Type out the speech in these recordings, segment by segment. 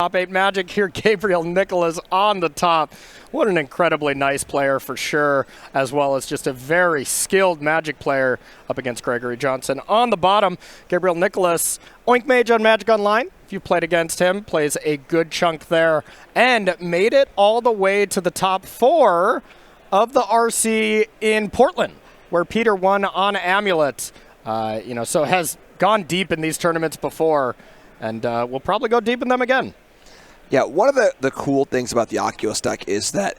Top 8 Magic here, Gabriel Nicholas on the top. What an incredibly nice player for sure, as well as just a very skilled Magic player up against Gregory Johnson. On the bottom, Gabriel Nicholas, Oink Mage on Magic Online. If you played against him, plays a good chunk there, and made it all the way to the top 4 of the RC in Portland, where Peter won on Amulet. So has gone deep in these tournaments before, and will probably go deep in them again. Yeah, one of the cool things about the Oculus deck is that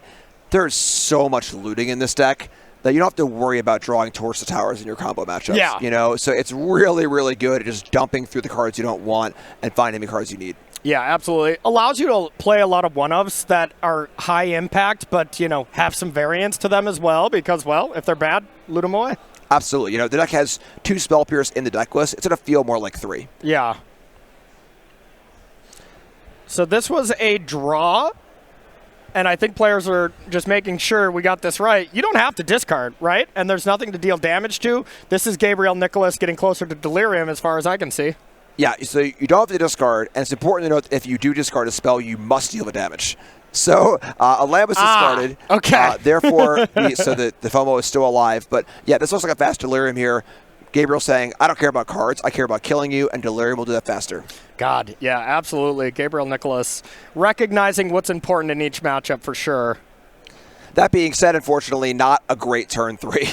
there's so much looting in this deck that you don't have to worry about drawing towards the towers in your combo matchups. Yeah. So it's really, really good at just dumping through the cards you don't want and finding the cards you need. Yeah, absolutely. Allows you to play a lot of one-ofs that are high impact, but, have some variance to them as well because, well, if they're bad, loot them away. Absolutely. The deck has 2 Spell Pierce in the deck list. It's going to feel more like 3. Yeah. So this was a draw, and I think players are just making sure we got this right. You don't have to discard, right? And there's nothing to deal damage to. This is Gabriel Nicholas getting closer to Delirium as far as I can see. Yeah, so you don't have to discard, and it's important to note that if you do discard a spell, you must deal the damage. So a land was discarded. Okay. Therefore, the FOMO is still alive. But yeah, this looks like a fast Delirium here. Gabriel saying, I don't care about cards, I care about killing you, and Delirium will do that faster. God, yeah, absolutely. Gabriel Nicholas recognizing what's important in each matchup for sure. That being said, unfortunately, not a great turn 3.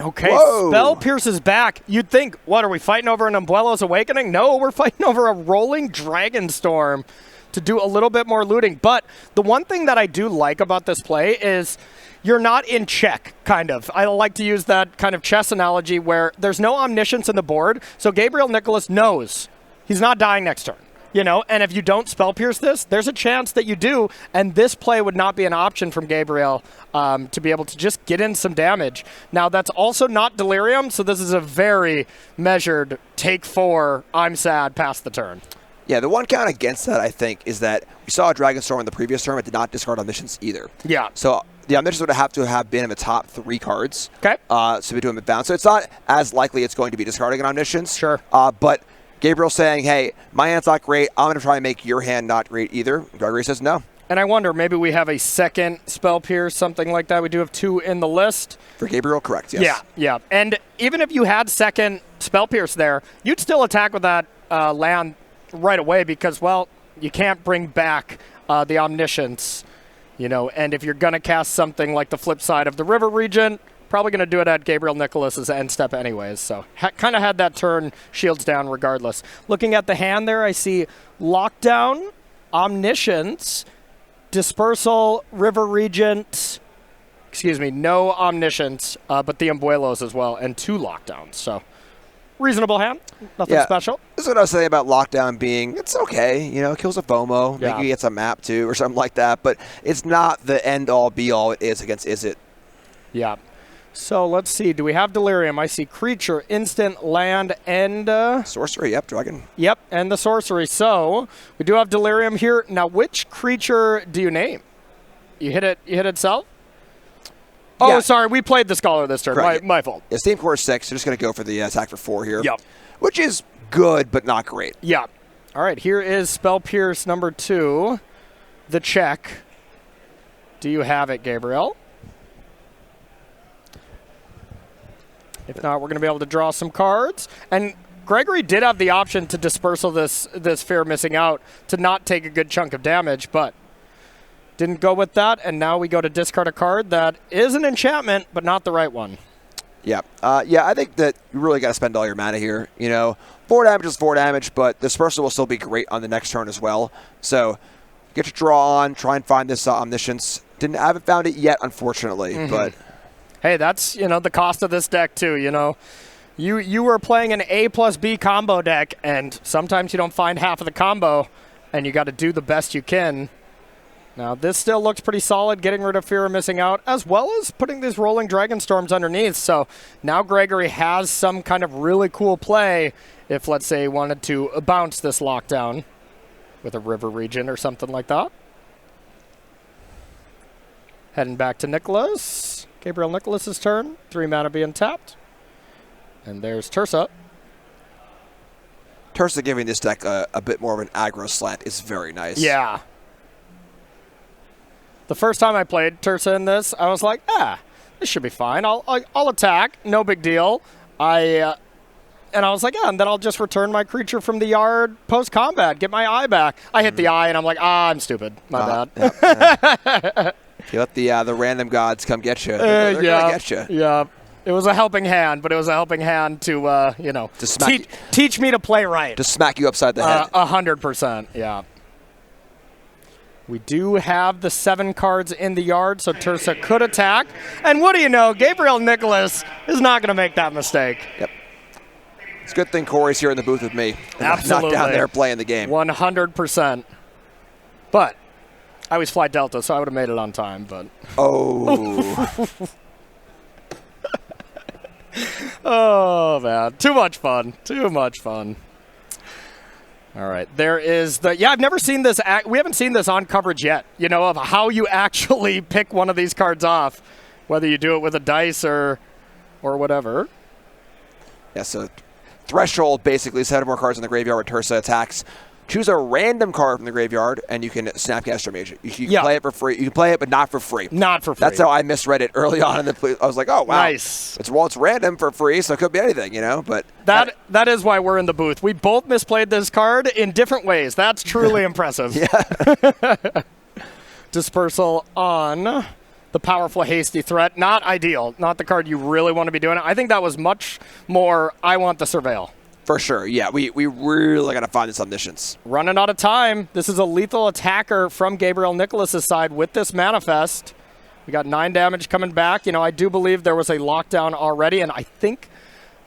Okay, Whoa. Spell Pierce's back. You'd think, what, are we fighting over an Umbrello's Awakening? No, we're fighting over a Rolling Dragon Storm to do a little bit more looting. But the one thing that I do like about this play is you're not in check, kind of. I like to use that kind of chess analogy where there's no omniscience in the board, so Gabriel Nicholas knows he's not dying next turn. And if you don't Spell Pierce this, there's a chance that you do, and this play would not be an option from Gabriel to be able to just get in some damage. Now, that's also not Delirium, so this is a very measured take 4, I'm sad, past the turn. Yeah, the one count against that, I think, is that we saw a Dragon Storm in the previous turn, but did not discard Omniscience either. Yeah. So the Omniscience would have to have been in the top 3 cards. Okay. So we do him bound. So it's not as likely it's going to be discarding an Omniscience. Sure. But Gabriel saying, hey, my hand's not great. I'm going to try and make your hand not great either. Gregory says no. And I wonder, maybe we have a second Spell Pierce, something like that. We do have 2 in the list. For Gabriel, correct, yes. Yeah. And even if you had second Spell Pierce there, you'd still attack with that land right away because, well, you can't bring back the Omniscience, and if you're going to cast something like the flip side of the River Regent, probably going to do it at Gabriel Nicholas's end step anyways, so kind of had that turn shields down regardless. Looking at the hand there, I see Lockdown, Omniscience, Dispersal, River Regent, no Omniscience, but the Umbuelos as well, and 2 Lockdowns, so reasonable hand. Nothing special. This is what I was saying about Lockdown being, it's okay, kills a FOMO, maybe he gets a map too or something like that, but it's not the end-all, be-all it is against Izzet. Yeah. So let's see. Do we have Delirium? I see Creature, Instant, Land, and Sorcery, yep, Dragon. Yep, and the Sorcery. So we do have Delirium here. Now, which creature do you name? You hit itself? Oh, yeah. Sorry, we played the Scholar this turn. My fault. Yeah, Steam Core 6, so just going to go for the attack for 4 here. Yep. Which is good, but not great. Yeah. All right, here is Spell Pierce number 2, the check. Do you have it, Gabriel? If not, we're going to be able to draw some cards. And Gregory did have the option to dispersal this Fear of Missing Out to not take a good chunk of damage, but didn't go with that, and now we go to discard a card that is an enchantment, but not the right one. Yeah. I think that you really got to spend all your mana here. 4 damage is 4 damage, but Dispersal will still be great on the next turn as well. So get your draw on, try and find this Omniscience. Haven't found it yet, unfortunately, but hey, that's, the cost of this deck too, You were playing an A plus B combo deck, and sometimes you don't find half of the combo, and you got to do the best you can. Now, this still looks pretty solid, getting rid of Fear of Missing Out, as well as putting these Rolling Dragon Storms underneath. So now Gregory has some kind of really cool play if, let's say, he wanted to bounce this Lockdown with a River Regent or something like that. Heading back to Nicholas. Gabriel Nicholas's turn. 3 mana being tapped. And there's Tursa. Tursa giving this deck a bit more of an aggro slant is very nice. Yeah. The first time I played Tursa in this, I was like, this should be fine. I'll attack, no big deal. And I was like, and then I'll just return my creature from the yard post-combat, get my eye back. I hit the eye, and I'm like, I'm stupid. My bad. Yeah. You let the random gods come get you. They're gonna get you. Yeah. It was a helping hand, but it was a helping hand to, teach me to play right. To smack you upside the head. 100%, yeah. We do have the 7 cards in the yard, so Tursa could attack. And what do you know? Gabriel Nicholas is not going to make that mistake. Yep. It's a good thing Corey's here in the booth with me. Absolutely. Not down there playing the game. 100%. But I always fly Delta, so I would have made it on time. But oh. Oh, man. Too much fun. Too much fun. All right. There is the... Yeah, I've never seen this... We haven't seen this on coverage yet, of how you actually pick one of these cards off, whether you do it with a dice or whatever. Yeah, so Threshold basically set more cards in the graveyard when Tursa attacks. Choose a random card from the graveyard, and you can Snapcaster Mage it. You can play it for free. You can play it, but not for free. Not for free. That's how I misread it early on in the play. I was like, oh, wow. Nice. It's random for free, so it could be anything, But that is why we're in the booth. We both misplayed this card in different ways. That's truly impressive. Yeah. Dispersal on the powerful Hasty Threat. Not ideal. Not the card you really want to be doing. I think that was much more, I want the Surveil. For sure, yeah. We really got to find this Omniscience. Running out of time. This is a lethal attacker from Gabriel Nicholas' side with this Manifest. We got 9 damage coming back. I do believe there was a lockdown already, and I think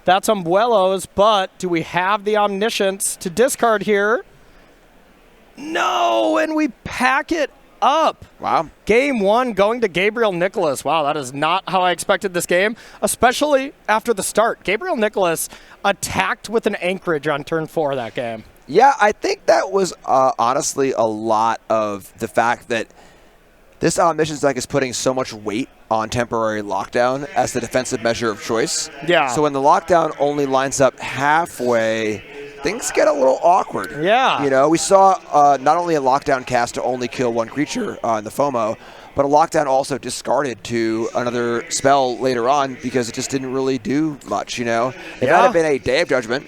that's Umbuelos, but do we have the Omniscience to discard here? No, and we pack it up. Wow. Game 1 going to Gabriel Nicholas. Wow, that is not how I expected this game, especially after the start. Gabriel Nicholas attacked with an Anchorage on turn 4 of that game. Yeah, I think that was honestly a lot of the fact that this Omniscience deck is putting so much weight on temporary lockdown as the defensive measure of choice. Yeah. So when the lockdown only lines up halfway, things get a little awkward. Yeah. We saw not only a lockdown cast to only kill 1 creature in the FOMO, but a lockdown also discarded to another spell later on because it just didn't really do much, If that had been a Day of Judgment,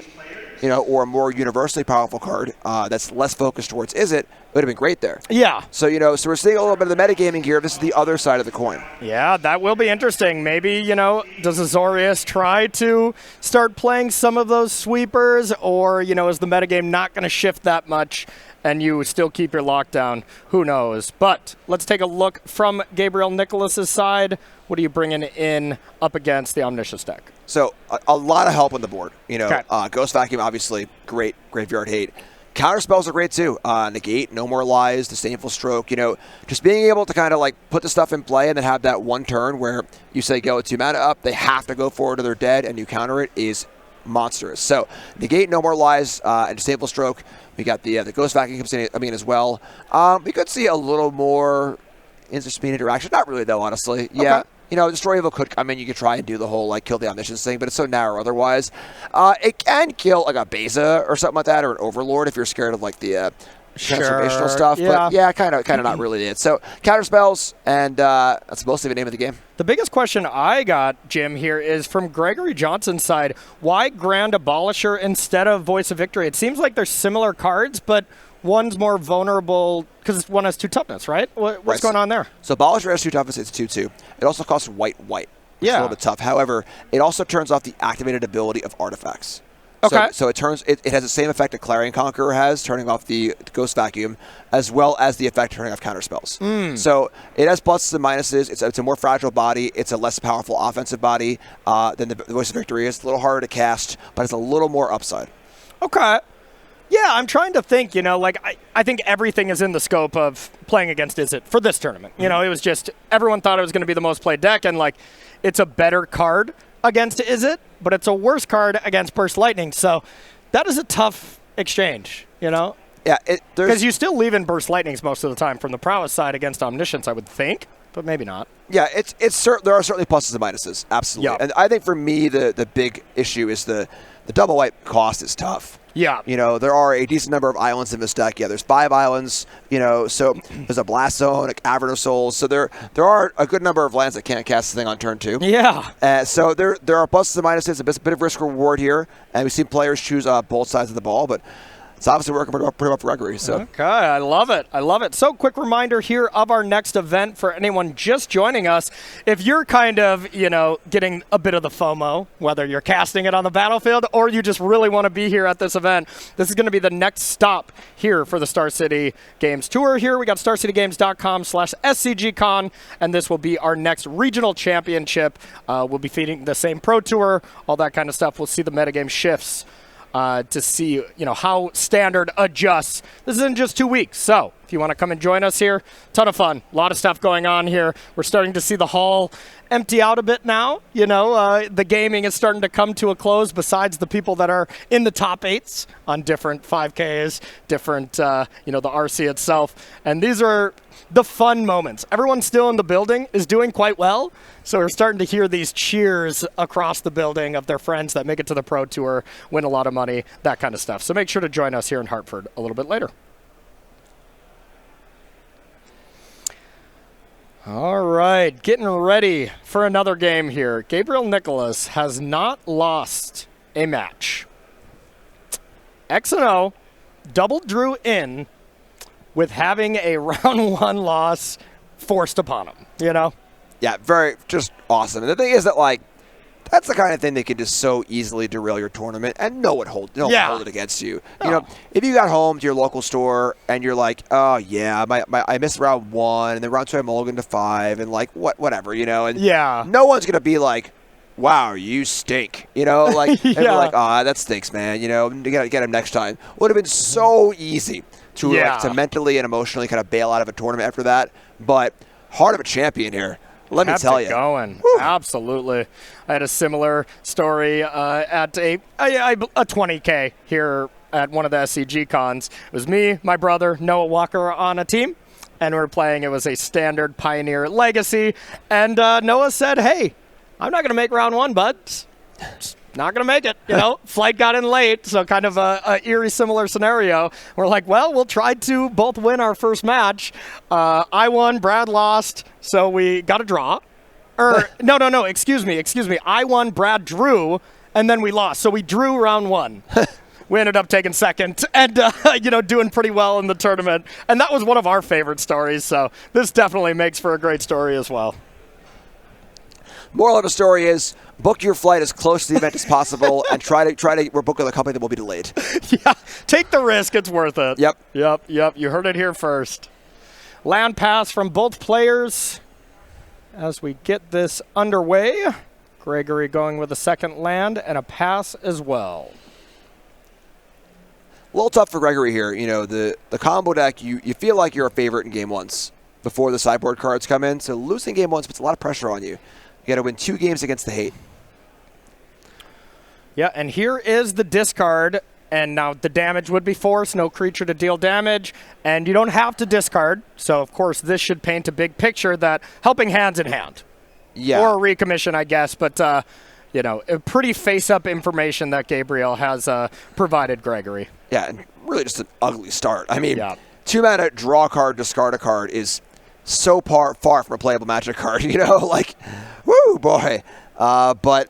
or a more universally powerful card that's less focused towards it would have been great there. Yeah. So, so we're seeing a little bit of the metagaming here. This is the other side of the coin. Yeah, that will be interesting. Maybe, does Azorius try to start playing some of those sweepers, or, is the metagame not going to shift that much and you still keep your lockdown? Who knows? But let's take a look from Gabriel Nicholas' side. What are you bringing in up against the Omniscience deck? So a lot of help on the board. Okay. Ghost Vacuum, obviously, great. Graveyard Hate. Counter spells are great too. Negate, No More Lies, Disdainful Stroke. Just being able to kind of put the stuff in play and then have that one turn where you say go 2 mana up, they have to go forward or they're dead, and you counter it is monstrous. So Negate, No More Lies, and Disdainful Stroke. We got the Ghost Vacuum comes in as well. We could see a little more instant-speed interaction. Not really though, honestly. Yeah. Okay. Destroy Evil could come in. You could try and do the whole kill the Omniscience thing, but it's so narrow otherwise. It can kill a Beza or something like that, or an Overlord if you're scared of the transformational stuff. Yeah. But yeah, kind of not really it. So counter spells, and that's mostly the name of the game. The biggest question I got, Jim, here is from Gregory Johnson's side. Why Grand Abolisher instead of Voice of Victory? It seems like they're similar cards, but one's more vulnerable because one has 2 toughness, right? What's going on there? So Abolisher has 2 toughness. It's 2/2. It also costs white. It's a little bit tough. However, it also turns off the activated ability of artifacts. Okay. So it has the same effect that Clarion Conqueror has, turning off the Ghost Vacuum, as well as the effect of turning off counter spells. So it has pluses and minuses. It's a more fragile body. It's a less powerful offensive body than the Voice of Victory is. It's a little harder to cast, but it's a little more upside. Okay. Yeah, I'm trying to think, I think everything is in the scope of playing against Izzet for this tournament. It was just, everyone thought it was going to be the most played deck, and, it's a better card against Izzet, but it's a worse card against Burst Lightning. So that is a tough exchange, Yeah, because you still leave in Burst Lightnings most of the time from the prowess side against Omniscience, I would think. but maybe not. Yeah, there are certainly pluses and minuses, absolutely. Yeah. And I think for me, the big issue is the double white cost is tough. Yeah. There are a decent number of islands in this deck. Yeah, there's 5 islands, so there's a Blast Zone, a Cavern of Souls. So there are a good number of lands that can't cast the thing on turn 2. Yeah. So there are pluses and minuses, a bit of risk reward here. And we've seen players choose both sides of the ball, but it's obviously working pretty well for Gregory. So. Okay, I love it. I love it. So quick reminder here of our next event for anyone just joining us. If you're kind of, getting a bit of the FOMO, whether you're casting it on the battlefield or you just really want to be here at this event, this is going to be the next stop here for the Star City Games Tour here. We got starcitygames.com/SCGCon, and this will be our next regional championship. We'll be feeding the same Pro Tour, all that kind of stuff. We'll see the metagame shifts. To see, how standard adjusts. This is in just 2 weeks, so if you want to come and join us here, ton of fun. A lot of stuff going on here. We're starting to see the hall empty out a bit now. The gaming is starting to come to a close besides the people that are in the top 8s on different 5Ks, different, the RC itself. And these are the fun moments. Everyone still in the building is doing quite well. So we're starting to hear these cheers across the building of their friends that make it to the Pro Tour, win a lot of money, that kind of stuff. So make sure to join us here in Hartford a little bit later. All right, getting ready for another game here. Gabriel Nicholas has not lost a match. X&O double drew in with having a round 1 loss forced upon him, Yeah, very just awesome. And the thing is that, that's the kind of thing that can just so easily derail your tournament, and no one hold it against you. If you got home to your local store and you're like, oh yeah, I missed round 1, and then round 2 I mulliganed to 5, and whatever, and no one's gonna be like, wow, you stink, and be like, that stinks, man. You gotta get him next time. Would have been so easy to mentally and emotionally kind of bail out of a tournament after that, but heart of a champion here. Let me tell you. Going. Absolutely. I had a similar story at a 20K here at one of the SCG cons. It was me, my brother, Noah Walker on a team, and we were playing. It was a standard Pioneer Legacy, and Noah said, hey, I'm not going to make round 1, bud. Just not going to make it. Flight got in late, so kind of a eerie similar scenario. We're like, well, we'll try to both win our first match. I won, Brad lost, so we got a draw. No, excuse me. I won, Brad drew, and then we lost. So we drew round 1. We ended up taking second and, doing pretty well in the tournament. And that was one of our favorite stories, so this definitely makes for a great story as well. Moral of the story is book your flight as close to the event as possible and try to book with a company that will be delayed. Yeah, take the risk. It's worth it. Yep. You heard it here first. Land pass from both players as we get this underway. Gregory going with a second land and a pass as well. A little tough for Gregory here. The combo deck, you feel like you're a favorite in game 1s before the sideboard cards come in. So losing game 1s puts a lot of pressure on you. You got to win 2 games against the hate. Yeah, and here is the discard, and now the damage would be forced, no creature to deal damage, and you don't have to discard. So, of course, this should paint a big picture that helping hands in hand. Yeah. Or a recommission, I guess, but, a pretty face-up information that Gabriel has provided Gregory. Yeah, and really just an ugly start. I mean, 2-mana, draw a card, discard a card is so far from a playable Magic card, woo, boy. But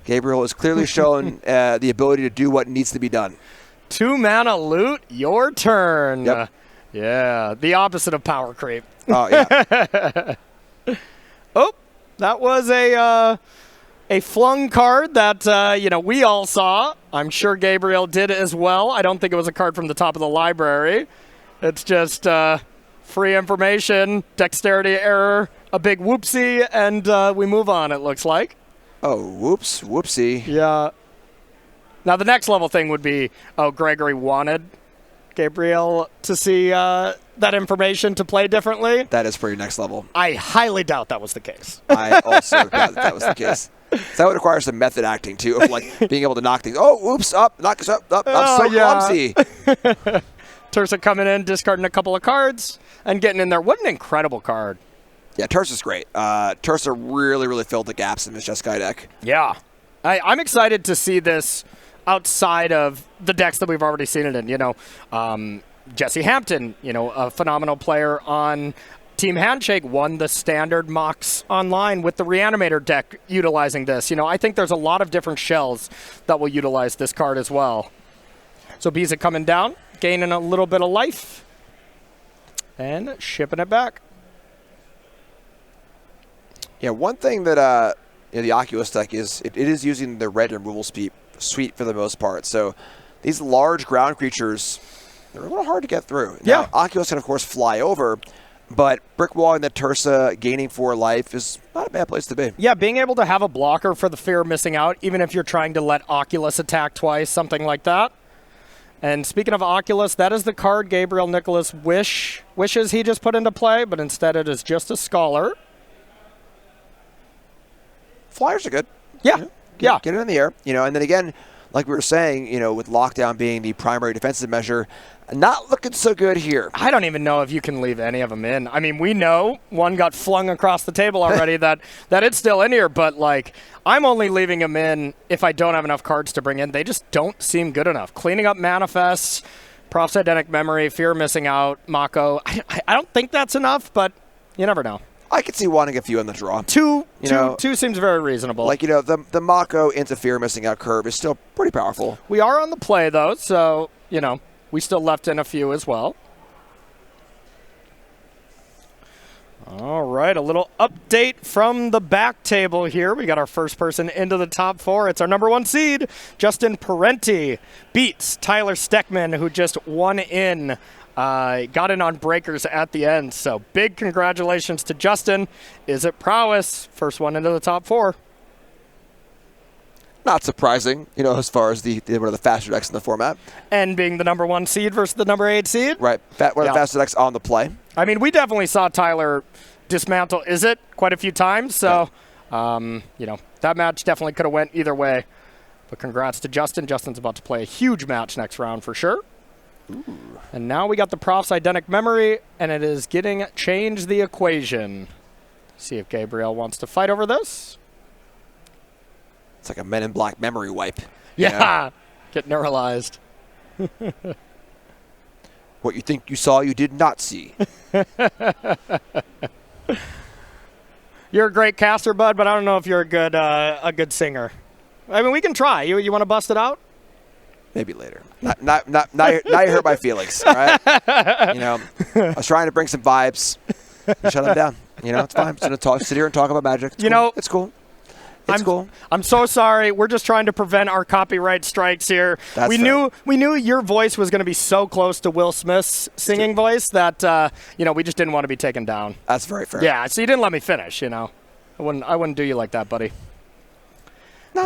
Gabriel has clearly shown the ability to do what needs to be done. 2-mana loot, your turn. Yep. Yeah, the opposite of power creep. Oh, yeah. Oh, that was a flung card that, we all saw. I'm sure Gabriel did as well. I don't think it was a card from the top of the library. It's just free information, dexterity error, a big whoopsie, and we move on, it looks like. Oh, whoopsie. Yeah. Now, the next level thing would be, Gregory wanted Gabriel to see that information to play differently. That is pretty next level. I highly doubt that was the case. I also doubt that was the case. So that would require some method acting, too, of being able to knock things. Oh, whoops, up, knock us up, I'm so clumsy. Tursa coming in, discarding a couple of cards, and getting in there. What an incredible card. Yeah, Tursa's great. Tursa really filled the gaps in this Jeskai deck. Yeah. I'm excited to see this outside of the decks that we've already seen it in. You know, Jesse Hampton, you know, a phenomenal player on Team Handshake, won the standard mocks online with the Reanimator deck utilizing this. You know, I think there's a lot of different shells that will utilize this card as well. So Biza coming down, gaining a little bit of life, and shipping it back. Yeah, one thing that you know, the Oculus deck is, it is using the red removal suite for the most part. So these large ground creatures, they're a little hard to get through. Yeah. Now, Oculus can, of course, fly over, but brick walling the Tursa, gaining 4 life is not a bad place to be. Yeah, being able to have a blocker for the fear of missing out, even if you're trying to let Oculus attack twice, something like that. And speaking of Oculus, that is the card Gabriel Nicholas wishes he just put into play, but instead it is just a Scholar. Flyers are good. Yeah, You know, yeah. Get it in the air. You know, and then again, like we were saying, you know, with lockdown being the primary defensive measure, not looking so good here. I don't even know if you can leave any of them in. I mean, we know one got flung across the table already that it's still in here, but like I'm only leaving them in if I don't have enough cards to bring in. They just don't seem good enough. Cleaning up Manifests, Prophetic Memory, Fear of Missing Out, Mako. I don't think that's enough, but you never know. I could see wanting a few on the draw. Two know, seems very reasonable. Like, you know, the Mako into Fear Missing Out curve is still pretty powerful. We are on the play, though, so, you know, we still left in a few as well. All right, a little update from the back table here. We got our first person into the top 4. It's our number 1 seed, Justin Parenti, beats Tyler Steckman, who just won in. Got in on breakers at the end, so big congratulations to Justin. Is it prowess? First one into the top 4. Not surprising, you know, as far as one of the faster decks in the format. And being the number 1 seed versus the number 8 seed. Right, one of the faster decks on the play. I mean, we definitely saw Tyler dismantle Izzet quite a few times, so, you know, that match definitely could have went either way. But congrats to Justin. Justin's about to play a huge match next round for sure. Ooh. And now we got the Prof's Identic Memory, and it is getting Change the Equation. See if Gabriel wants to fight over this. It's like a Men in Black memory wipe. Yeah, get neuralized. What you think you saw, you did not see. You're a great caster, bud, but I don't know if you're a good singer. I mean, we can try. You want to bust it out? Maybe later. Now you hurt my feelings, all right? You know, I was trying to bring some vibes. You shut them down. You know, it's fine. I'm just going to sit here and talk about Magic. It's cool. It's cool. It's cool. I'm so sorry. We're just trying to prevent our copyright strikes here. We knew your voice was going to be so close to Will Smith's singing voice that you know, we just didn't want to be taken down. That's very fair. Yeah, so you didn't let me finish, you know. I wouldn't do you like that, buddy. No.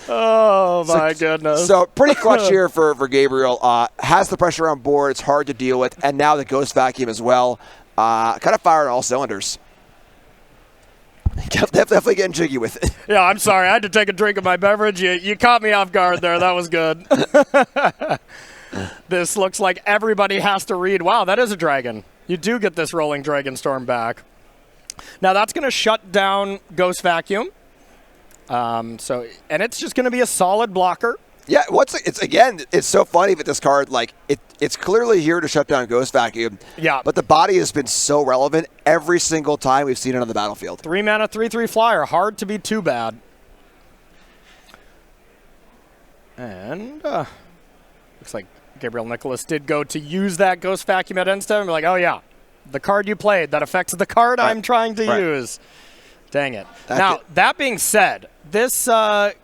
Oh, my goodness. So pretty clutch here for Gabriel. Has the pressure on board. It's hard to deal with. And now the Ghost Vacuum as well. Kind of firing all cylinders. Definitely getting jiggy with it. Yeah, I'm sorry. I had to take a drink of my beverage. You caught me off guard there. That was good. This looks like everybody has to read. Wow, that is a dragon. You do get this Rolling Dragon Storm back. Now, that's going to shut down Ghost Vacuum. And it's just going to be a solid blocker. Yeah, it's so funny with this card. Like, it's clearly here to shut down Ghost Vacuum. Yeah. But the body has been so relevant every single time we've seen it on the battlefield. 3 mana, 3/3 flyer. Hard to be too bad. And looks like Gabriel Nicholas did go to use that Ghost Vacuum at end step and be like, oh, yeah, the card you played that affects the card I'm trying to use. Dang it. That being said, this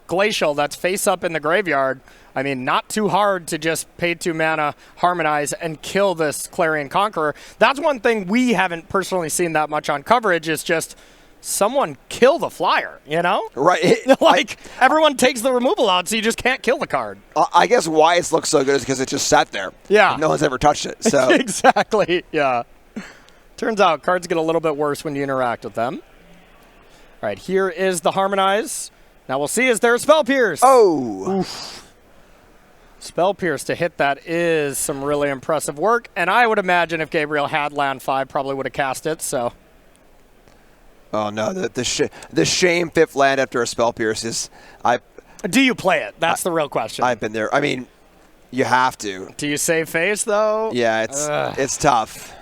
Glacial that's face up in the graveyard, I mean, not too hard to just pay 2 mana, harmonize, and kill this Clarion Conqueror. That's one thing we haven't personally seen that much on coverage is just someone kill the flyer, you know? Right. Everyone takes the removal out, so you just can't kill the card. I guess why it looks so good is because it just sat there. Yeah. No one's ever touched it. So Exactly, yeah. Turns out cards get a little bit worse when you interact with them. All right, here is the Harmonize. Now we'll see, is there a Spell Pierce? Oh! Oof. Spell Pierce to hit that is some really impressive work, and I would imagine if Gabriel had land 5, probably would have cast it, so. Oh no, the shame 5th land after a Spell Pierce is... Do you play it? That's the real question. I've been there. I mean, you have to. Do you save face, though? Yeah, it's tough.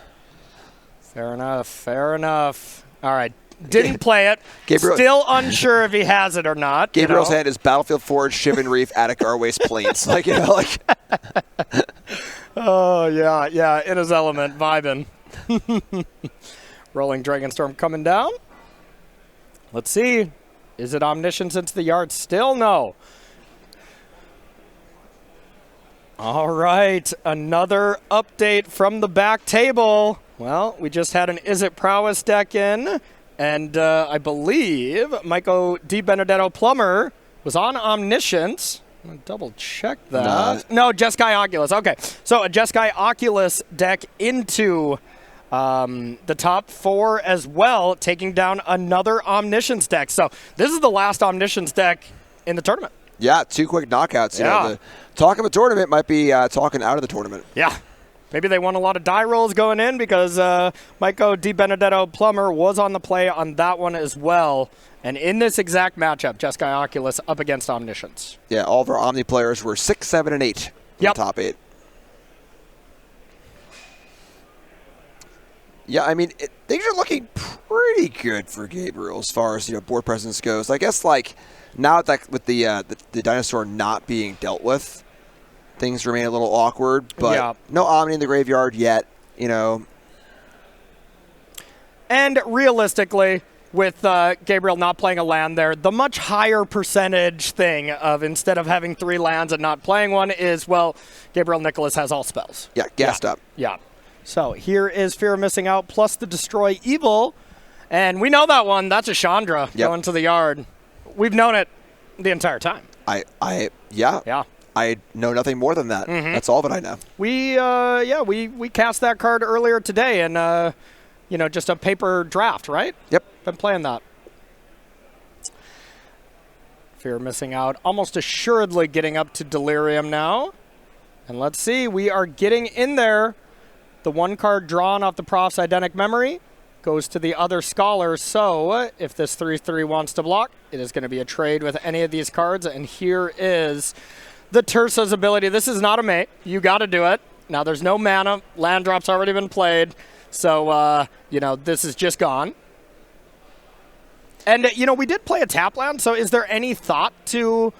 Fair enough, fair enough. All right, didn't play it. Gabriel, still unsure if he has it or not. Gabriel's hand is Battlefield Forge, Shivan Reef, Attic Arways, Plains. Like, you know, like... Oh, yeah, in his element, vibing. Rolling Dragonstorm coming down. Let's see. Is it Omniscience into the yard? Still no. All right, another update from the back table. Well, we just had an Is It Prowess deck in, and I believe Michael DiBenedetto Plummer was on Omniscience. I'm going to double check that. No, Jeskai Oculus. Okay, so a Jeskai Oculus deck into the top 4 as well, taking down another Omniscience deck. So this is the last Omniscience deck in the tournament. Yeah, 2 quick knockouts. You know, the talk of a tournament might be talking out of the tournament. Yeah. Maybe they won a lot of die rolls going in because Michael DiBenedetto Plummer was on the play on that one as well. And in this exact matchup, Jeskai Oculus up against Omniscience. Yeah, all of our Omni players were 6, 7, and 8 in the top 8. Yeah, I mean, things are looking pretty good for Gabriel as far as, you know, board presence goes. I guess, like, now that with the dinosaur not being dealt with, things remain a little awkward. But no Omni in the graveyard yet, you know. And realistically, with Gabriel not playing a land there, the much higher percentage thing of instead of having 3 lands and not playing one is, well, Gabriel Nicholas has all spells. Yeah, gassed up. Yeah. So here is Fear of Missing Out plus the Destroy Evil. And we know that one. That's a Chandra going to the yard. We've known it the entire time. Yeah. I know nothing more than that. That's all that I know. We cast that card earlier today and you know, just a paper draft, right? Yep. Been playing that. Fear of Missing Out almost assuredly getting up to Delirium now. And let's see, we are getting in there. The 1 card drawn off the Prof's Eidetic Memory goes to the other Scholar. So if this 3/3 wants to block, it is going to be a trade with any of these cards. And here is the Tersa's ability. This is not a mate. You got to do it. Now there's no mana. Land drop's already been played. So, you know, this is just gone. And, you know, we did play a tap land. So is there any thought to,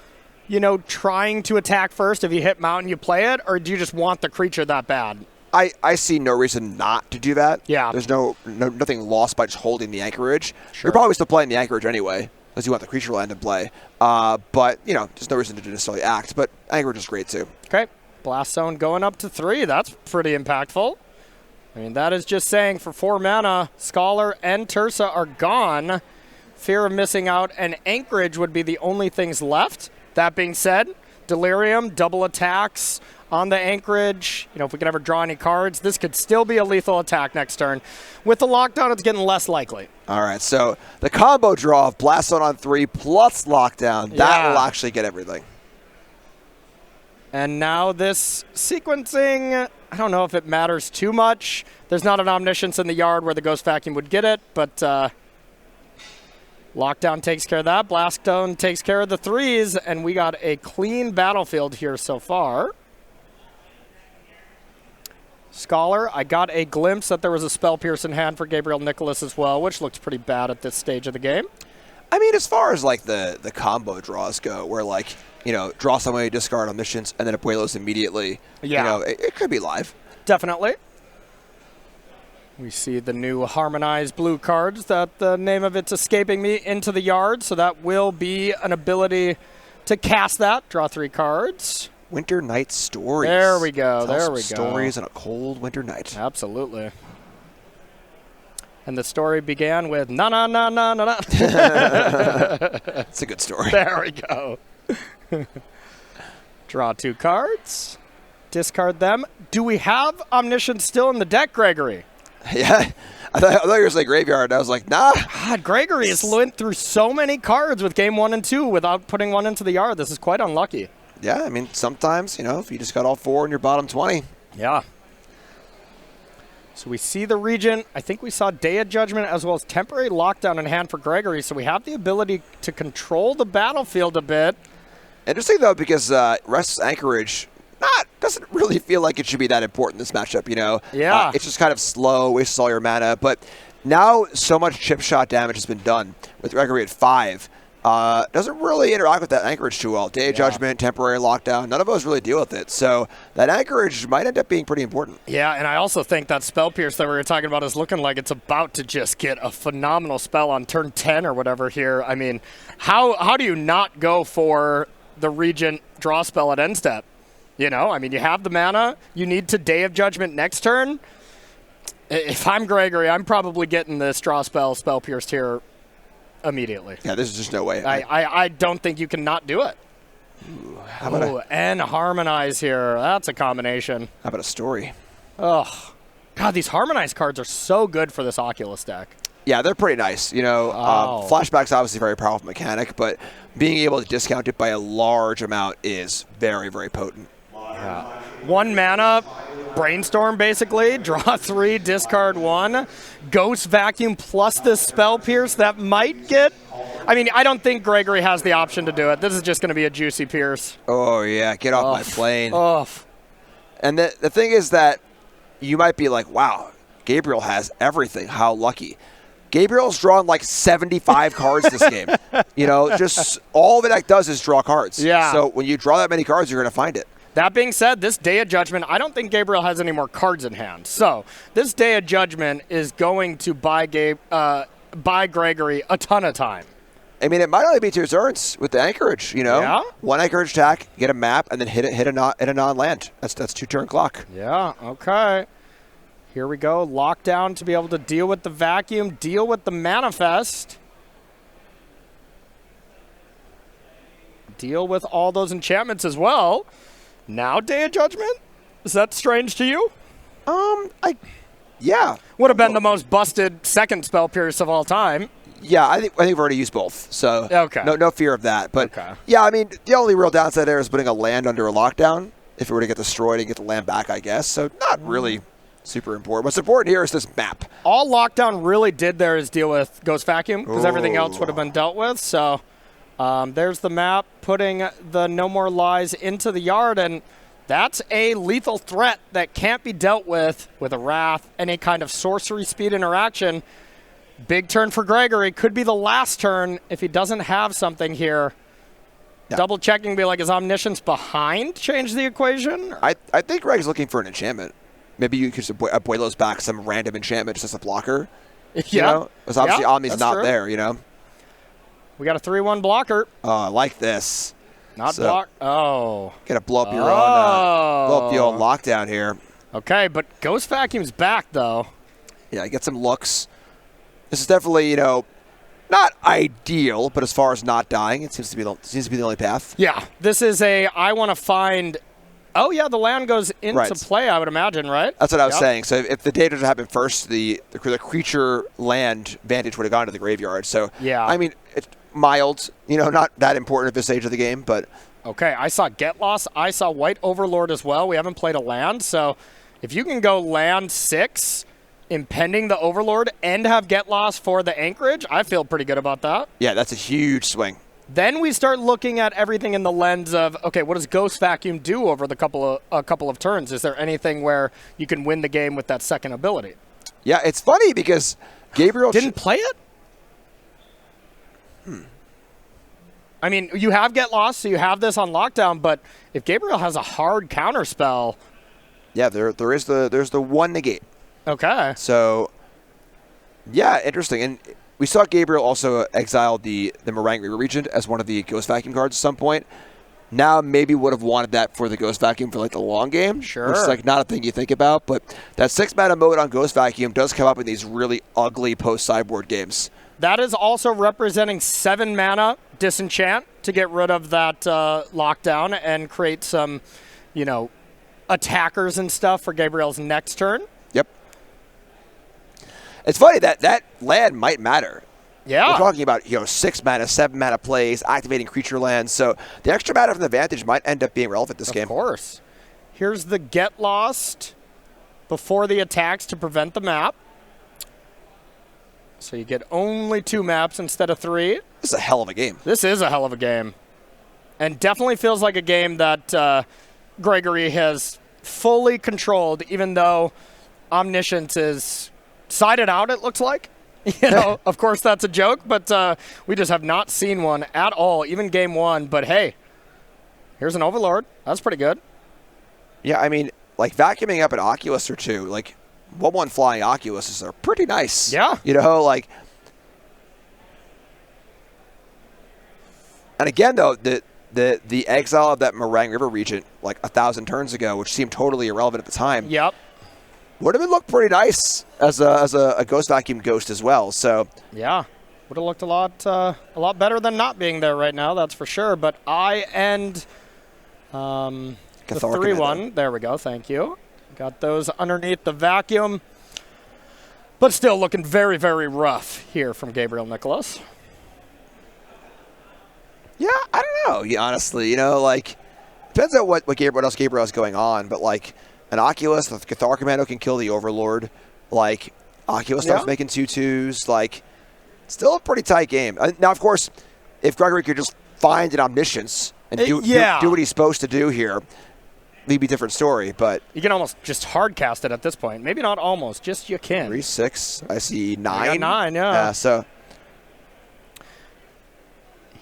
you know, trying to attack first? If you hit Mountain, you play it? Or do you just want the creature that bad? I see no reason not to do that. Yeah. There's nothing lost by just holding the anchorage. Sure. You're probably still playing the anchorage anyway, because you want the creature land in play. But, you know, there's no reason to necessarily act. But anchorage is great, too. Okay. Blast Zone going up to 3. That's pretty impactful. I mean, that is just saying for 4 mana, Scholar and Tersa are gone. Fear of Missing Out and Anchorage would be the only things left. That being said, Delirium, double attacks on the Anchorage. You know, if we can ever draw any cards, this could still be a lethal attack next turn. With the Lockdown, it's getting less likely. All right, so the combo draw of Blast Zone on 3 plus Lockdown, that will actually get everything. And now this sequencing, I don't know if it matters too much. There's not an Omniscience in the yard where the Ghost Vacuum would get it, but Lockdown takes care of that. Blast Zone takes care of the 3s, and we got a clean battlefield here so far. Scholar, I got a glimpse that there was a Spell Pierce in hand for Gabriel Nicholas as well, which looked pretty bad at this stage of the game. I mean, as far as like the combo draws go, where like, you know, draw somebody, discard Omniscience, and then Abuelos immediately, you know, it could be live. Definitely. We see the new Harmonized blue cards that the name of it's escaping me into the yard, so that will be an ability to cast that. Draw 3 cards. Winter Night Stories. There we go. Tell there some we go. Stories on a cold winter night. Absolutely. And the story began with na na na na na na. It's a good story. There we go. Draw 2 cards. Discard them. Do we have Omniscience still in the deck, Gregory? Yeah. I thought you were going to say Graveyard. I was like, nah. God, Gregory has went through so many cards with game 1 and 2 without putting one into the yard. This is quite unlucky. Yeah, I mean, sometimes, if you just got all 4 in your bottom 20. Yeah. So we see the region. I think we saw Day of Judgment as well as temporary lockdown in hand for Gregory. So we have the ability to control the battlefield a bit. Interesting, though, because Restless Anchorage doesn't really feel like it should be that important, this matchup, Yeah. It's just kind of slow, wastes all your mana. But now so much chip shot damage has been done with Gregory at 5. Doesn't really interact with that Anchorage too well. Day of Judgment, temporary lockdown, none of those really deal with it. So that Anchorage might end up being pretty important. Yeah, and I also think that Spell Pierce that we were talking about is looking like it's about to just get a phenomenal spell on turn 10 or whatever here. I mean, how do you not go for the Regent draw spell at end step? I mean, you have the mana. You need to Day of Judgment next turn. If I'm Gregory, I'm probably getting this draw spell, Spell Pierced here immediately. Yeah, there's just no way. I don't think you can not do it. And Harmonize here. That's a combination. How about a Story? Oh, God, these Harmonize cards are so good for this Oculus deck. Yeah, they're pretty nice. Flashback's obviously a very powerful mechanic, but being able to discount it by a large amount is very, very potent. Yeah. 1 mana, Brainstorm basically, draw 3, discard 1, Ghost Vacuum plus this Spell Pierce that might get... I mean, I don't think Gregory has the option to do it. This is just going to be a juicy Pierce. Oh, yeah, get off my plane. Off. And the thing is that you might be like, wow, Gabriel has everything. How lucky. Gabriel's drawn like 75 cards this game. Just all the deck does is draw cards. Yeah. So when you draw that many cards, you're going to find it. That being said, this Day of Judgment, I don't think Gabriel has any more cards in hand. So this Day of Judgment is going to buy Gregory a ton of time. I mean, it might only be 2 turns with the Anchorage, Yeah. 1 Anchorage attack, get a map, and then hit a non-land. That's 2-turn clock. Yeah, okay. Here we go. Lockdown to be able to deal with the Vacuum, deal with the Manifest. Deal with all those enchantments as well. Now Day of Judgment? Is that strange to you? Yeah. Would have been the most busted second Spell Pierce of all time. Yeah, I think we've already used both, so okay. No fear of that. But yeah, I mean, the only real downside there is putting a land under a lockdown. If it were to get destroyed and get the land back, I guess. So not really super important. What's important here is this map. All Lockdown really did there is deal with Ghost Vacuum because everything else would have been dealt with. So there's the map, putting the No More Lies into the yard, and that's a lethal threat that can't be dealt with a Wrath, any kind of sorcery speed interaction. Big turn for Gregory. Could be the last turn if he doesn't have something here. Yeah. Double checking, be like, is Omniscience behind change the equation? I think Greg's looking for an enchantment. Maybe you could Abuelo's back some random enchantment just as a blocker. Yeah. Because obviously Omni's not true. there, We got a 3-1 blocker. Oh, I like this. Not block. Oh. Gotta blow up your own lockdown here. Okay, but Ghost Vacuum's back, though. Yeah, get some looks. This is definitely, not ideal, but as far as not dying, it seems to be the only path. Yeah, this is I want to find. Oh yeah, the land goes into play, I would imagine, right? That's what I was saying. So if the data happened first, the creature land vantage would have gone to the graveyard. So yeah, I mean, it's mild, not that important at this stage of the game, but okay. I saw Get Lost. I saw White Overlord as well. We haven't played a land, so if you can go land 6. Impending the Overlord and have Get Lost for the Anchorage, I feel pretty good about that. Yeah, that's a huge swing. Then we start looking at everything in the lens of, okay, what does Ghost Vacuum do over a couple of turns? Is there anything where you can win the game with that second ability? Yeah, it's funny because Gabriel didn't play it. I mean, you have Get Lost, so you have this on lockdown. But if Gabriel has a hard counter spell, yeah, there's the one negate. Okay. So, yeah, interesting. And we saw Gabriel also exile the Meringue Regent as one of the Ghost Vacuum cards at some point. Now maybe would have wanted that for the Ghost Vacuum for like the long game. Sure. Which is like not a thing you think about. But that 6-mana mode on Ghost Vacuum does come up in these really ugly post-sideboard games. That is also representing 7 mana Disenchant to get rid of that lockdown and create some, attackers and stuff for Gabriel's next turn. Yep. It's funny that land might matter. Yeah. We're talking about 6 mana, 7 mana plays, activating creature lands. So the extra mana from the Vantage might end up being relevant this game. Of course. Here's the Get Lost before the attacks to prevent the map. So you get only 2 maps instead of 3. This is a hell of a game. This is a hell of a game. And definitely feels like a game that Gregory has fully controlled, even though Omniscience is sided out, it looks like. Of course that's a joke, but we just have not seen one at all, even game 1. But hey, here's an Overlord. That's pretty good. Yeah, I mean, like vacuuming up an Oculus or 2, like 1/1 flying Oculuses are pretty nice. Yeah. Like. And again, though, the exile of that Meringue River Regent like 1,000 turns ago, which seemed totally irrelevant at the time. Yep. Would have looked pretty nice as a Ghost Vacuum Ghost as well. So yeah, would have looked a lot better than not being there right now. That's for sure. But I end the 3/1. There we go. Thank you. Got those underneath the vacuum, but still looking very, very rough here from Gabriel Nicholas. Yeah, I don't know. Yeah, honestly, like depends on what else Gabriel has going on, but like. An Oculus with Cathar Commando can kill the Overlord. Like, Oculus starts making 2/2s. Like, still a pretty tight game. Now, of course, if Gregory could just find an Omniscience and do what he's supposed to do here, it'd be a different story. But you can almost just hard cast it at this point. Maybe not almost, just you can. 3, 6. I see 9. I got 9, yeah. So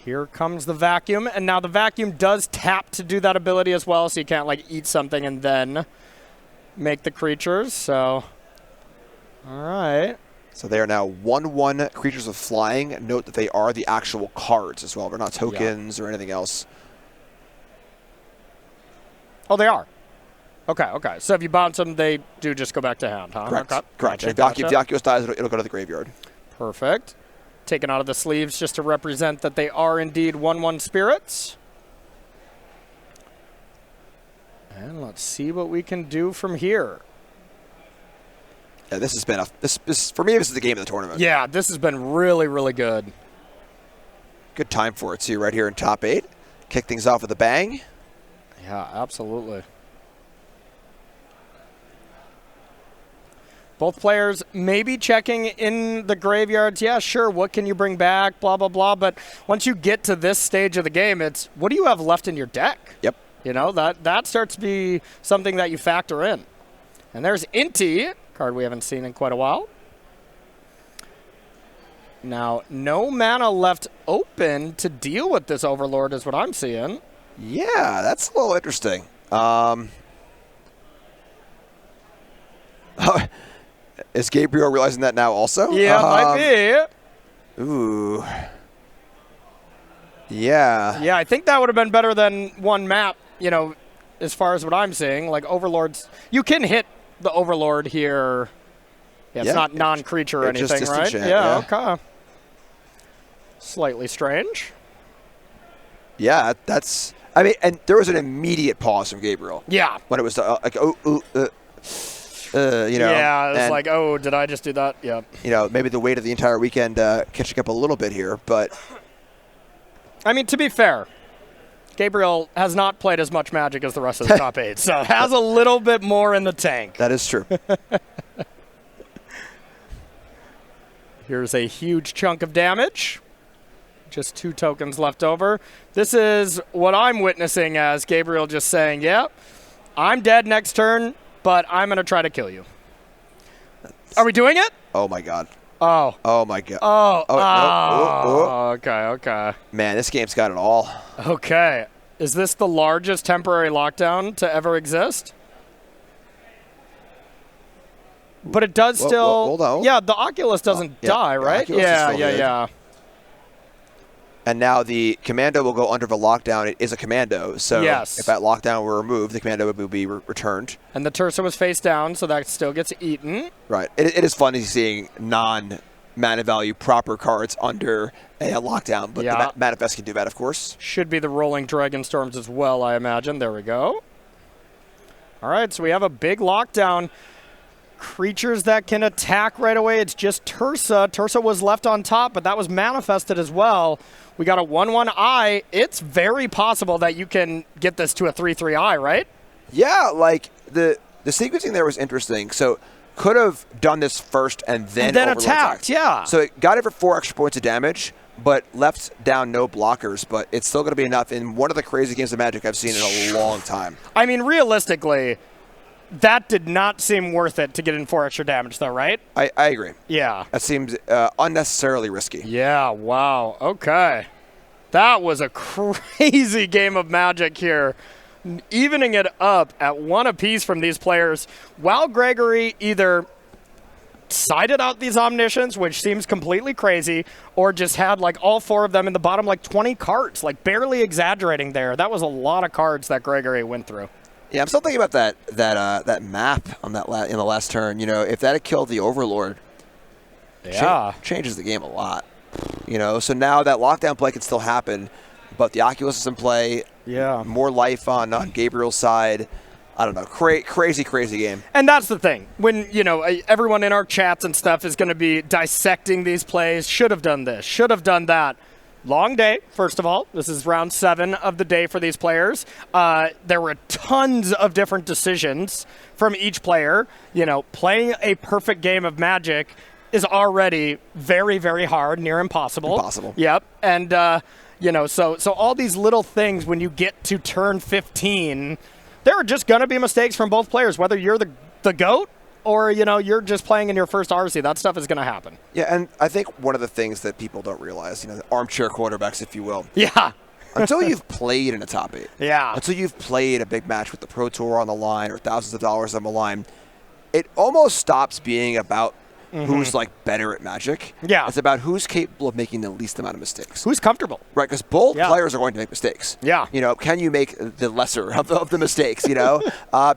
here comes the vacuum, and now the vacuum does tap to do that ability as well, so you can't like eat something and then make the creatures. So, all right. So they are now 1/1 creatures with flying. Note that they are the actual cards as well. They're not tokens or anything else. Oh, they are. Okay. So if you bounce them, they do just go back to hand, huh? Correct. Okay. Correct. If the Oculus dies, it'll go to the graveyard. Perfect. Taken out of the sleeves just to represent that they are indeed 1/1 spirits. And let's see what we can do from here. Yeah, this has been this for me. This is the game of the tournament. Yeah, this has been really, really good. Good time for it too, right here in top 8. Kick things off with a bang. Yeah, absolutely. Both players maybe checking in the graveyards. Yeah, sure. What can you bring back? Blah, blah, blah. But once you get to this stage of the game, it's what do you have left in your deck? Yep. That starts to be something that you factor in. And there's Inti, card we haven't seen in quite a while. Now, no mana left open to deal with this Overlord is what I'm seeing. Yeah, that's a little interesting. Is Gabriel realizing that now also? Yeah, might be. Ooh. Yeah. Yeah, I think that would have been better than one map, as far as what I'm seeing. Like, Overlords, you can hit the Overlord here. Yeah, it's not non-creature or anything, right? Yeah, okay. Slightly strange. Yeah, that's... I mean, and there was an immediate pause from Gabriel. Yeah. When it was like, Yeah, it's like, oh, did I just do that? Yeah. Maybe the weight of the entire weekend catching up a little bit here, but... I mean, to be fair, Gabriel has not played as much Magic as the rest of the top 8, so has a little bit more in the tank. That is true. Here's a huge chunk of damage. Just 2 tokens left over. This is what I'm witnessing as Gabriel just saying, yeah, I'm dead next turn, but I'm going to try to kill you. Are we doing it? Oh, my God. Oh. Oh, my God. Oh. Okay. Man, this game's got it all. Okay. Is this the largest temporary lockdown to ever exist? But it does still... Hold on. Yeah, the Oculus doesn't die, right? Yeah. And now the commando will go under the lockdown. It is a commando, so if that lockdown were removed, the commando would be returned. And the Tersa was face down, so that still gets eaten. Right. It is funny seeing non-mana value proper cards under a lockdown, but the Manifest can do that, of course. Should be the Rolling Dragon Storms as well, I imagine. There we go. All right, so we have a big lockdown. creatures that can attack right away. It's just Tursa. Tursa was left on top, but that was manifested as well. We got a 1/1 eye. It's very possible that you can get this to a 3/3 eye, right? Yeah, like the sequencing there was interesting. So could have done this first and then attacked. Yeah. So it got it for 4 extra points of damage, but left down no blockers. But it's still going to be enough in one of the crazy games of Magic I've seen in a long time. I mean, realistically, that did not seem worth it to get in 4 extra damage, though, right? I agree. Yeah. That seems unnecessarily risky. Yeah, wow. Okay. That was a crazy game of Magic here. Evening it up at 1 apiece from these players, while Gregory either sided out these Omniscients, which seems completely crazy, or just had like all 4 of them in the bottom, like 20 cards, like barely exaggerating there. That was a lot of cards that Gregory went through. Yeah, I'm still thinking about that map on that in the last turn. You know, if that had killed the Overlord, changes the game a lot. You know, so now that lockdown play can still happen, but the Oculus is in play. Yeah, more life on Gabriel's side. I don't know, crazy game. And that's the thing. When, you know, everyone in our chats and stuff is going to be dissecting these plays. Should have done this. Should have done that. Long day, first of all. This is round 7 of the day for these players. There were tons of different decisions from each player. You know, playing a perfect game of Magic is already very, very hard, near impossible. Impossible. Yep. And, you know, so all these little things when you get to turn 15, there are just going to be mistakes from both players, whether you're the GOAT or, you know, you're just playing in your first RC. That stuff is going to happen. Yeah, and I think one of the things that people don't realize, you know, the armchair quarterbacks, if you will. Yeah. Until you've played in a top 8. Yeah. Until you've played a big match with the Pro Tour on the line or thousands of dollars on the line, it almost stops being about who's like better at Magic. Yeah. It's about who's capable of making the least amount of mistakes. Who's comfortable. Right, because both players are going to make mistakes. Yeah. You know, can you make the lesser of the mistakes, you know?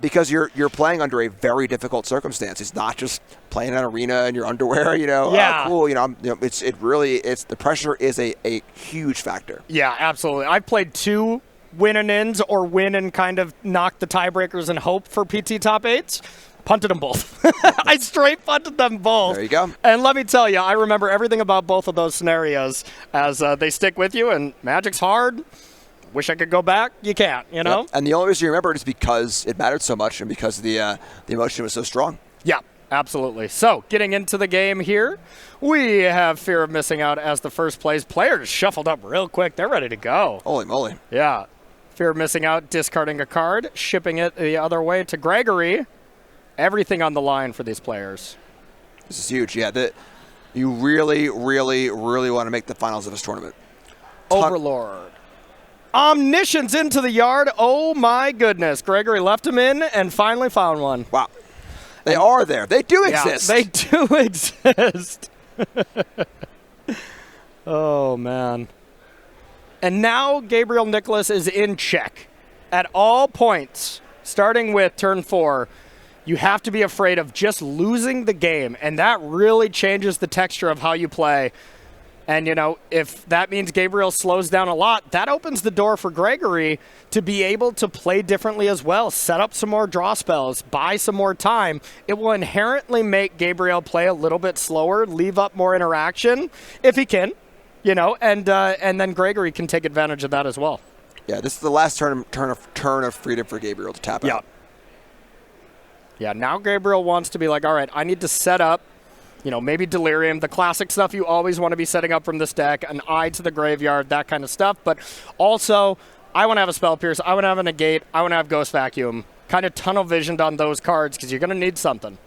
Because you're playing under a very difficult circumstance. It's not just playing in an arena in your underwear, you know. Yeah. Oh, cool, you know, it's the pressure is a huge factor. Yeah, absolutely. I've played 2 win and ins or win and kind of knock the tiebreakers and hope for PT top 8s. Punted them both. I straight punted them both. There you go. And let me tell you, I remember everything about both of those scenarios as they stick with you, and Magic's hard. Wish I could go back. You can't, you know? Yep. And the only reason you remember it is because it mattered so much and because the emotion was so strong. Yeah, absolutely. So, getting into the game here, we have Fear of Missing Out as the first plays. Players shuffled up real quick. They're ready to go. Holy moly. Yeah. Fear of Missing Out, discarding a card, shipping it the other way to Gregory. Everything on the line for these players. This is huge. Yeah, you really want to make the finals of this tournament. Overlord. Omniscience into the yard. Oh, my goodness. Gregory left him in and finally found one. Wow. They are there. They do exist. They do exist. Oh, man. And now Gabriel Nicholas is in check at all points, starting with turn 4. You have to be afraid of just losing the game, and that really changes the texture of how you play. And, you know, if that means Gabriel slows down a lot, that opens the door for Gregory to be able to play differently as well, set up some more draw spells, buy some more time. It will inherently make Gabriel play a little bit slower, leave up more interaction, if he can, you know, and then Gregory can take advantage of that as well. Yeah, this is the last turn of freedom for Gabriel to tap out. Yeah, now Gabriel wants to be like, all right, I need to set up, you know, maybe Delirium, the classic stuff you always want to be setting up from this deck, an Eye to the Graveyard, that kind of stuff. But also, I want to have a Spell Pierce, I want to have a Negate, I want to have Ghost Vacuum. Kind of tunnel visioned on those cards because you're going to need something.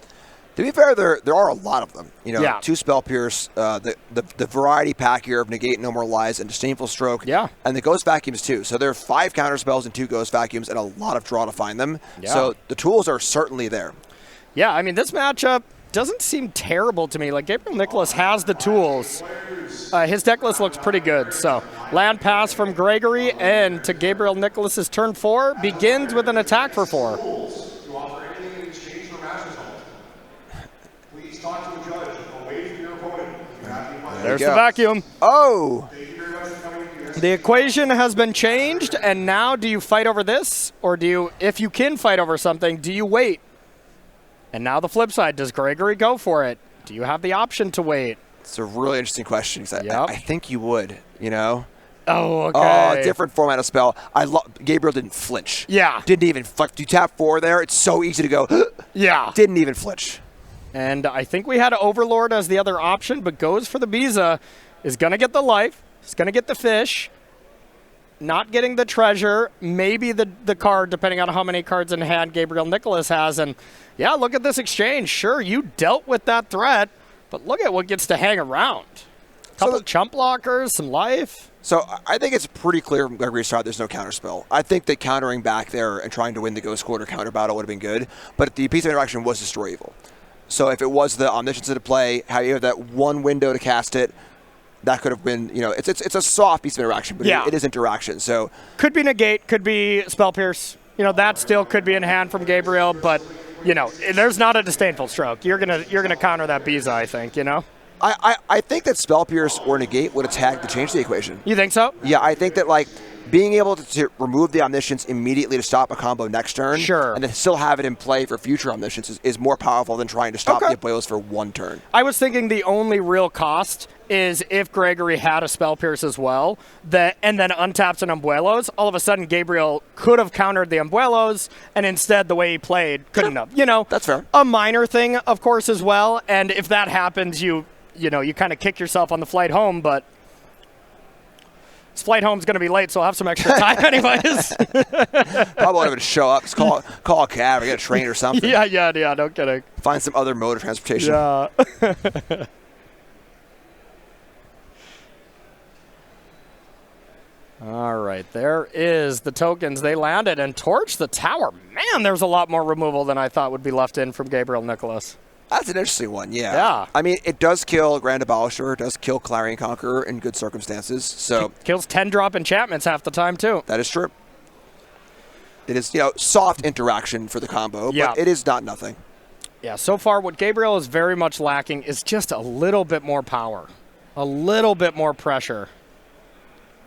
To be fair, there are a lot of them. You know, Yeah. 2 Spell Pierce, the variety pack here of Negate, No More Lies, and Disdainful Stroke. Yeah. And the Ghost Vacuums, too. So there are 5 counter spells and 2 Ghost Vacuums and a lot of draw to find them. Yeah. So the tools are certainly there. Yeah, I mean, this matchup doesn't seem terrible to me. Like, Gabriel Nicholas has the tools. His deck list looks pretty good. So, land pass from Gregory and to Gabriel Nicholas's turn 4 begins with an attack for 4. There's the vacuum. Oh! The equation has been changed, and now do you fight over this? Or do you, if you can fight over something, do you wait? And now the flip side, does Gregory go for it? Do you have the option to wait? It's a really interesting question because Yep. I think you would, you know? Oh, okay. Oh, different format of spell. Gabriel didn't flinch. Yeah. Didn't even flinch. You tap 4 there, it's so easy to go. Yeah. Didn't even flinch. And I think we had Overlord as the other option, but goes for the Biza. Is going to get the life. He's going to get the fish. Not getting the treasure. Maybe the card, depending on how many cards in hand Gabriel Nicholas has. And, yeah, look at this exchange. Sure, you dealt with that threat, but look at what gets to hang around. Couple chump blockers, some life. So I think it's pretty clear from Gregory's side there's no counterspell. I think that countering back there and trying to win the Ghost Quarter counter battle would have been good, but the piece of interaction was Destroy Evil. So if it was the Omniscience to play, how you have that one window to cast it, that could have been, you know, it's a soft piece of interaction, but it is interaction. So could be negate, could be Spell Pierce. You know, that still could be in hand from Gabriel, but you know, there's not a disdainful stroke. You're gonna counter that Biza, I think. You know. I think that Spell Pierce or negate would have tagged to change the equation. You think so? Yeah, I think that like being able to remove the Omniscience immediately to stop a combo next turn, sure, and then still have it in play for future Omniscience is more powerful than trying to stop the Abuelos for one turn. I was thinking the only real cost is if Gregory had a Spell Pierce as well, and then untaps an Umbuelos, all of a sudden Gabriel could have countered the Umbuelos, and instead the way he played couldn't have. You know, that's fair. A minor thing, of course, as well, and if that happens, you kind of kick yourself on the flight home, but this flight home's going to be late, so I'll have some extra time anyways. Probably won't even show up. Just call a cab or get a train or something. Yeah, no kidding. Find some other mode of transportation. Yeah. All right, there is the tokens. They landed and torched the tower. Man, there's a lot more removal than I thought would be left in from Gabriel Nicholas. That's an interesting one, yeah. Yeah. I mean, it does kill Grand Abolisher. It does kill Clarion Conqueror in good circumstances. So kills 10-drop enchantments half the time, too. That is true. It is, soft interaction for the combo, but it is not nothing. Yeah, so far what Gabriel is very much lacking is just a little bit more power, a little bit more pressure.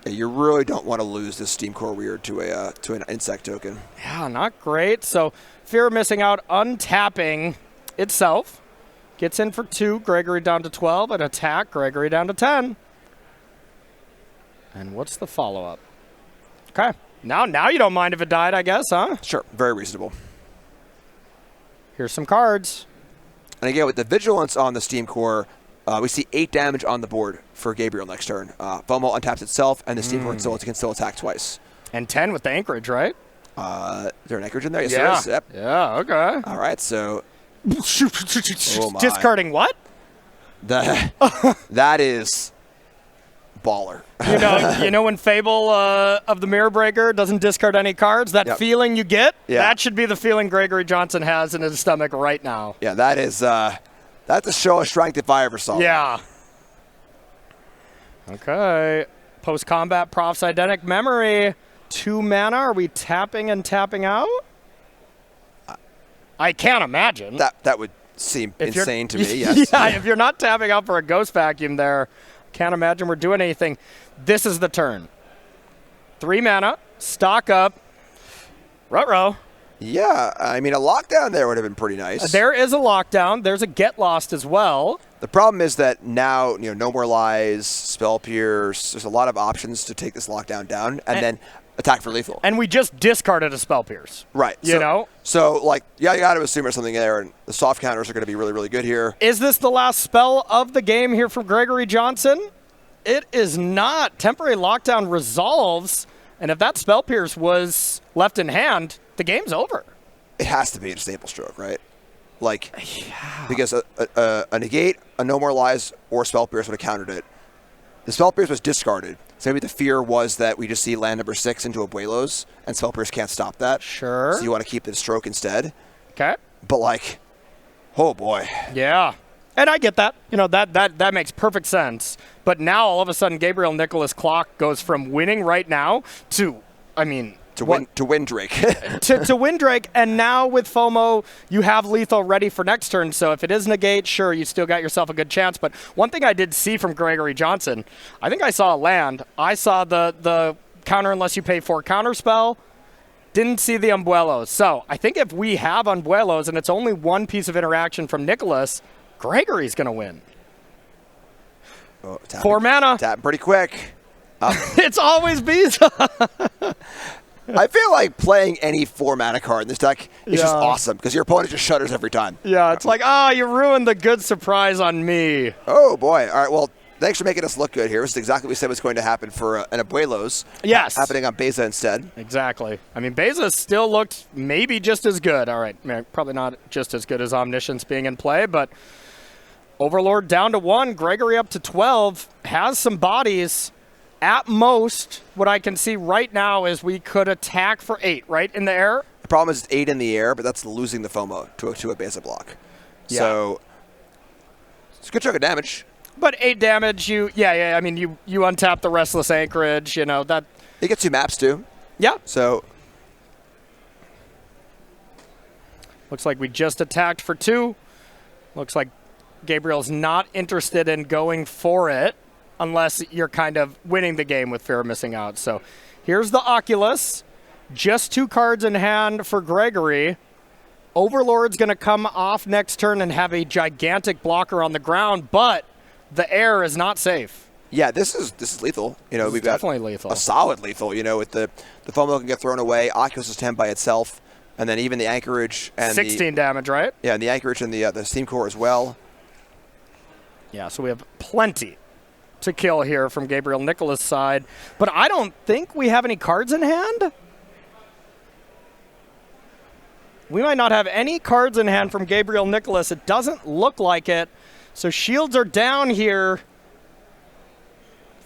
Yeah, you really don't want to lose this Steam Core Weird to an insect token. Yeah, not great. So fear of missing out, untapping itself. Gets in for 2, Gregory down to 12, an attack, Gregory down to 10. And what's the follow-up? Okay, now you don't mind if it died, I guess, huh? Sure, very reasonable. Here's some cards. And again, with the Vigilance on the Steam Core, we see 8 damage on the board for Gabriel next turn. FOMO untaps itself, and the Steam Core can still attack twice. And 10 with the Anchorage, right? Is there an Anchorage in there? Yes, there is. Yep. Yeah, okay. All right, so... Discarding what? That is baller. You know when Fable of the Mirror Breaker doesn't discard any cards? That feeling you get? Yeah. That should be the feeling Gregory Johnson has in his stomach right now. Yeah, that is... that's a show of strength if I ever saw it. Yeah. Okay. Post-combat Prof's Identic Memory. 2 mana. Are we tapping and tapping out? I can't imagine. That would seem insane to me, yes. Yeah, if you're not tapping out for a Ghost Vacuum there, can't imagine we're doing anything. This is the turn. 3 mana, stock up, ruh-roh. Yeah, I mean, a lockdown there would have been pretty nice. There is a lockdown. There's a Get Lost as well. The problem is that now, No More Lies, Spell Pierce, there's a lot of options to take this lockdown down, and then attack for lethal. And we just discarded a Spell Pierce. Right. You know? So, you got to assume there's something there, and the soft counters are going to be really, really good here. Is this the last spell of the game here from Gregory Johnson? It is not. Temporary lockdown resolves, and if that Spell Pierce was left in hand, the game's over. It has to be a staple stroke, right? Because a negate, a No More Lies, or Spell Pierce would have countered it. The Spell Pierce was discarded. So maybe the fear was that we just see land number 6 into Abuelos, and Spell Pierce can't stop that. Sure. So you want to keep the stroke instead. Okay. But oh boy. Yeah. And I get that. That makes perfect sense. But now all of a sudden Gabriel Nicholas' clock goes from winning right now to, to win Drake. to win Drake, and now with FOMO, you have lethal ready for next turn, so if it is negate, sure, you still got yourself a good chance. But one thing I did see from Gregory Johnson, I think I saw a land. I saw the counter unless you pay 4 counter spell. Didn't see the Umbuelos. So I think if we have Umbuelos and it's only one piece of interaction from Nicholas, Gregory's going to win. Oh, 4 mana. Tapping pretty quick. It's always Biza. I feel like playing any 4 mana card in this deck is just awesome because your opponent just shudders every time. Yeah, it's like, you ruined the good surprise on me. Oh, boy. All right, well, thanks for making us look good here. This is exactly what we said was going to happen for an Abuelos. Yes. Happening on Beza instead. Exactly. I mean, Beza still looked maybe just as good. All right, probably not just as good as Omniscience being in play, but Overlord down to 1, Gregory up to 12, has some bodies. At most, what I can see right now is we could attack for 8, right, in the air? The problem is it's 8 in the air, but that's losing the FOMO to a Beza block. Yeah. So it's a good chunk of damage. But 8 damage, I mean, you untap the Restless Anchorage, that. You get 2 maps, too. Yeah. So. Looks like we just attacked for 2. Looks like Gabriel's not interested in going for it unless you're kind of winning the game with fear of missing out. So here's the Oculus. Just 2 cards in hand for Gregory. Overlord's going to come off next turn and have a gigantic blocker on the ground, but the air is not safe. Yeah, this is lethal. We've got definitely lethal. A solid lethal. With the FOMO can get thrown away. Oculus is 10 by itself, and then even the Anchorage and 16 damage, right? Yeah, and the Anchorage and the Steam Core as well. Yeah, so we have plenty to kill here from Gabriel Nicholas' side, but I don't think we have any cards in hand. We might not have any cards in hand from Gabriel Nicholas. It doesn't look like it. So shields are down here.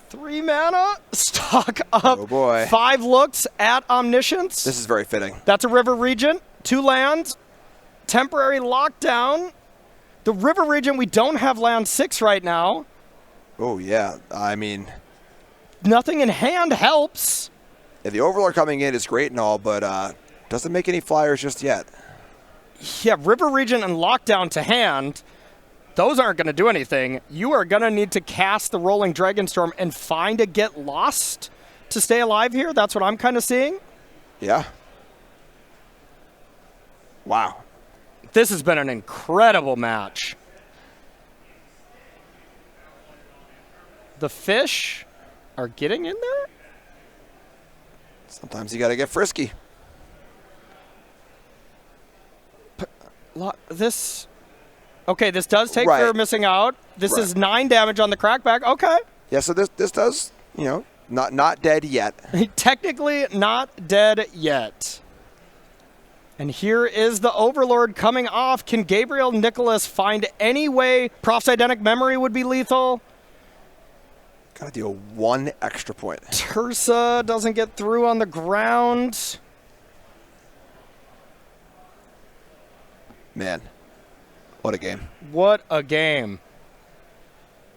3 mana, stock up. Oh boy. 5 looks at Omniscience. This is very fitting. That's a River Regent, 2 lands, temporary lockdown. The River Regent, we don't have land 6 right now. Oh, yeah. I mean, nothing in hand helps. Yeah, the Overlord coming in is great and all, but doesn't make any flyers just yet. Yeah, River Regent and Lockdown to hand, those aren't going to do anything. You are going to need to cast the Rolling Dragonstorm and find a Get Lost to stay alive here. That's what I'm kind of seeing. Yeah. Wow. This has been an incredible match. The fish are getting in there? Sometimes you got to get frisky. This does take right. fear of missing out. This is 9 damage on the crackback. Okay. Yeah, so this does, not dead yet. Technically not dead yet. And here is the Overlord coming off. Can Gabriel Nicholas find any way? Prof's Identic Memory would be lethal. Gotta deal 1 extra point. Tersa doesn't get through on the ground. Man, what a game. What a game.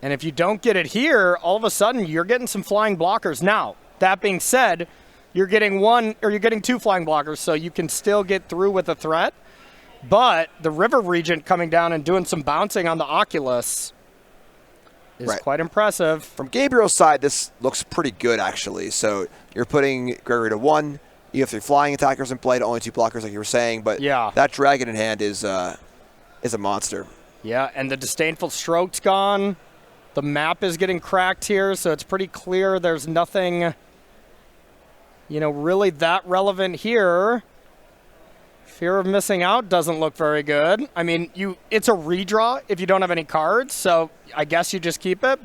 And if you don't get it here, all of a sudden you're getting some flying blockers. Now, that being said, you're getting 2 flying blockers, so you can still get through with a threat. But the River Regent coming down and doing some bouncing on the Oculus is quite impressive. From Gabriel's side, this looks pretty good, actually. So you're putting Gregory to 1. You have 3 flying attackers in play to only 2 blockers, like you were saying. But that dragon in hand is a monster. Yeah, and the Disdainful Stroke's gone. The map is getting cracked here, so it's pretty clear there's nothing, really that relevant here. Fear of missing out doesn't look very good. I mean, it's a redraw if you don't have any cards, so I guess you just keep it,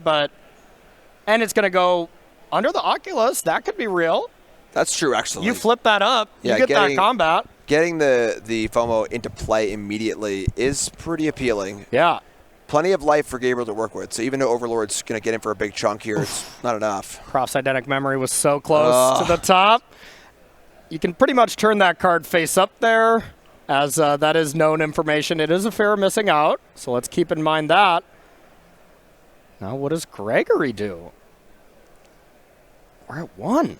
and it's going to go under the Oculus. That could be real. That's true, actually. You flip that up, you get that combat. Getting the FOMO into play immediately is pretty appealing. Yeah. Plenty of life for Gabriel to work with, so even though Overlord's going to get in for a big chunk here, it's not enough. Prof's Identic Memory was so close to the top. You can pretty much turn that card face up there, as that is known information. It is a fear of missing out, so let's keep in mind that. Now, what does Gregory do? We're at 1.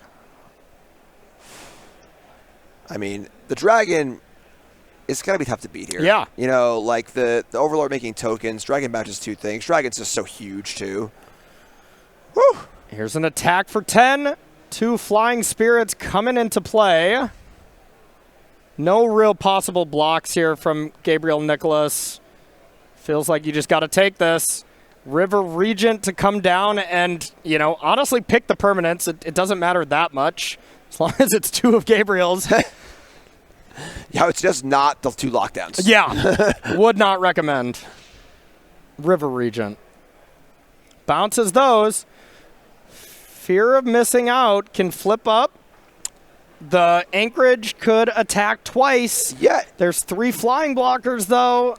I mean, the dragon is going to be tough to beat here. Yeah. Like the Overlord making tokens. Dragon matches 2 things. Dragon's just so huge, too. Woo! Here's an attack for 10. 2 Flying Spirits coming into play. No real possible blocks here from Gabriel Nicholas. Feels like you just got to take this. River Regent to come down and, honestly pick the permanents. It doesn't matter that much as long as it's 2 of Gabriel's. Yeah, it's just not the 2 lockdowns. Yeah, would not recommend. River Regent. Bounces those. Fear of missing out can flip up. The Anchorage could attack twice. Yeah. There's 3 flying blockers, though.